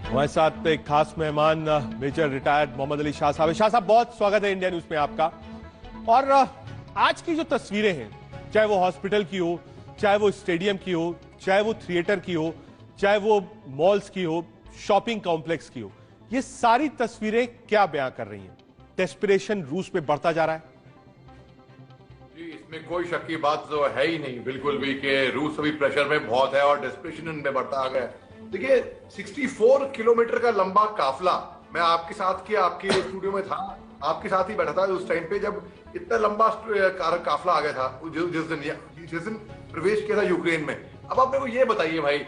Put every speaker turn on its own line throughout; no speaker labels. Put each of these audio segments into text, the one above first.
हमारे साथ एक खास मेहमान मेजर रिटायर्ड मोहम्मद अली शाह साहब। शाह साहब, बहुत स्वागत है इंडिया न्यूज में आपका। और आज की जो तस्वीरें हैं, चाहे वो हॉस्पिटल की हो, चाहे वो स्टेडियम की हो, चाहे वो थिएटर की हो, चाहे वो मॉल्स की हो, शॉपिंग कॉम्प्लेक्स की हो, ये सारी तस्वीरें क्या बयां कर रही हैं? डेस्परेशन रूस में बढ़ता जा रहा है।
जी, इसमें कोई शक की बात तो है ही नहीं बिल्कुल भी कि रूस अभी प्रेशर में बहुत है और डेस्परेशन इनमें बढ़ता आ गया है। देखिए, 64 किलोमीटर का लंबा काफिला, मैं आपके साथ की आपके स्टूडियो में था, आपके साथ ही बैठा था उस टाइम पे जब इतना लंबा काफिला आ गया था, जिस दिन प्रवेश किया था यूक्रेन में। अब आप मेरे को ये बताइए भाई,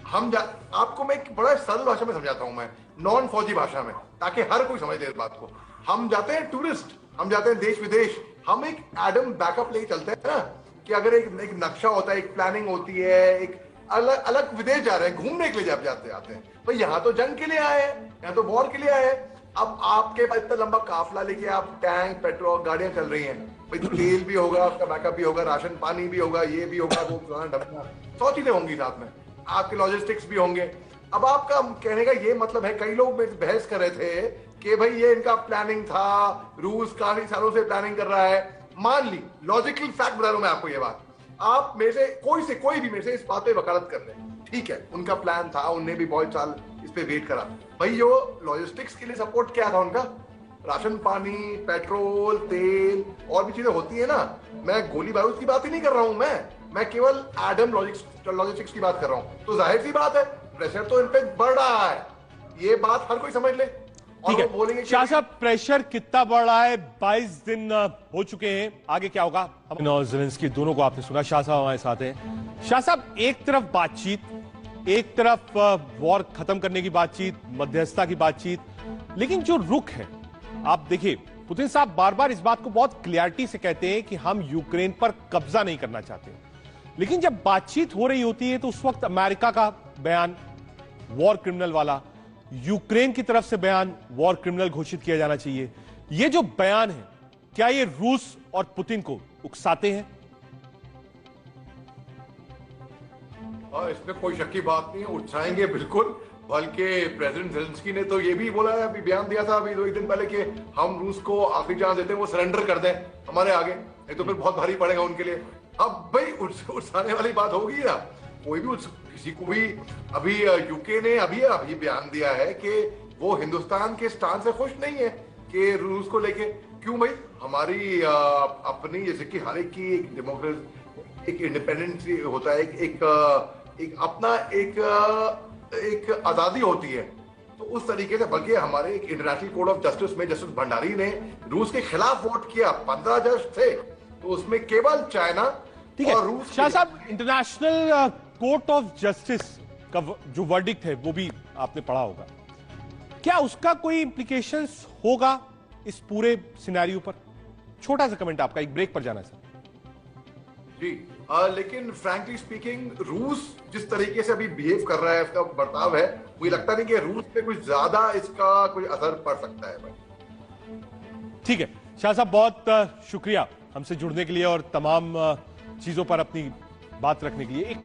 आपको मैं एक बड़ा सरल भाषा में समझाता हूं, मैं नॉन फौजी भाषा में, ताकि हर कोई समझ ले इस बात को। हम जाते हैं टूरिस्ट, हम जाते हैं देश विदेश, हम एक एडम बैकअप लेके चलते हैं ना, कि अगर एक नक्शा होता है, एक प्लानिंग होती है, एक अलग अलग विदेश जा रहे हैं घूमने के लिए, जब जाते हैं भाई, यहाँ तो जंग के लिए आए हैं, यहाँ तो वॉर के लिए आए हैं। अब आपके पास इतना लंबा काफिला लेके आप, टैंक, पेट्रोल, गाड़ियां चल रही हैं भाई, तेल भी होगा, आपका बैकअप भी होगा, राशन पानी भी होगा, ये भी होगा, वो ढकना, 100 चीजें होंगी साथ में, आपके लॉजिस्टिक्स भी होंगे। अब आपका कहने का ये मतलब है, कई लोग बहस कर रहे थे कि भाई ये इनका प्लानिंग था, रूस काफी सालों से प्लानिंग कर रहा है। मान ली, लॉजिकल फैक्ट बता रहा हूं मैं आपको ये बात, आप में से कोई भी मेरे से इस बात पे वकालत कर रहे हैं, ठीक है, उनका प्लान था, उनने भी बहुत साल इस पे वेट करा भाई। जो लॉजिस्टिक्स के लिए सपोर्ट क्या था उनका, राशन पानी, पेट्रोल, तेल और भी चीजें होती है ना। मैं गोली बारूद की बात ही नहीं कर रहा हूं, मैं केवल एडम लॉजिस्टिक्स की बात कर रहा हूं। तो जाहिर सी बात है, प्रेशर तो इन पे बढ़ रहा है, ये बात हर कोई समझ ले।
ठीक है शाह साहब, प्रेशर कितना बढ़ रहा है? 22 दिन हो चुके हैं, आगे क्या होगा? हम और ज़ेलेंस्की दोनों को आपने सुना। शाह साहब हमारे साथ हैं। शाह साहब, एक तरफ बातचीत, एक तरफ वॉर खत्म करने की बातचीत, मध्यस्थता की बातचीत, लेकिन जो रुख है, आप देखिए, पुतिन साहब बार बार इस बात को बहुत क्लियरिटी से कहते हैं कि हम यूक्रेन पर कब्जा नहीं करना चाहते, लेकिन जब बातचीत हो रही होती है तो उस वक्त अमेरिका का बयान वॉर क्रिमिनल वाला, यूक्रेन की तरफ से बयान वॉर क्रिमिनल घोषित किया जाना चाहिए, ये जो बयान है, क्या ये रूस और पुतिन को उकसाते हैं?
इसमें कोई शक की बात नहीं है, उकसाएंगे बिल्कुल। बल्कि प्रेसिडेंट ज़ेलेंस्की ने तो ये भी बोला है, अभी बयान दिया था अभी 2 दिन पहले, कि हम रूस को आखिरी चांस देते हैं, वो सरेंडर कर दें हमारे आगे, नहीं तो फिर बहुत भारी पड़ेगा उनके लिए। अब भाई उकसाने वाली बात होगी ना, कोई भी किसी को भी। अभी यूके ने अभी बयान दिया है कि वो हिंदुस्तान के स्टांस से खुश नहीं है कि रूस को लेके। क्यों भाई, हमारी अपनी, जैसे कि हर एक की एक डेमोक्रेसी, एक इंडिपेंडेंस होता है, एक अपना एक आजादी होती है, तो उस तरीके से। बल्कि हमारे एक इंटरनेशनल कोर्ट ऑफ जस्टिस में जस्टिस भंडारी ने रूस के खिलाफ वोट किया, 15 जज थे, तो उसमें केवल चाइना और रूस।
शाह साहब, इंटरनेशनल कोर्ट ऑफ जस्टिस का जो वर्डिक्ट है वो भी आपने पढ़ा होगा, क्या उसका कोई इंप्लीकेशंस होगा इस पूरे सिनेरियो पर? छोटा सा कमेंट आपका, एक ब्रेक पर जाना है सर।
जी, लेकिन फ्रैंकली स्पीकिंग, रूस जिस तरीके से अभी बिहेव कर रहा है, इसका बर्ताव है, मुझे लगता नहीं कि रूस पे कुछ ज्यादा इसका कोई असर पड़ सकता है भाई।
ठीक है शाह साहब, बहुत शुक्रिया हमसे जुड़ने के लिए और तमाम चीजों पर अपनी बात रखने के लिए।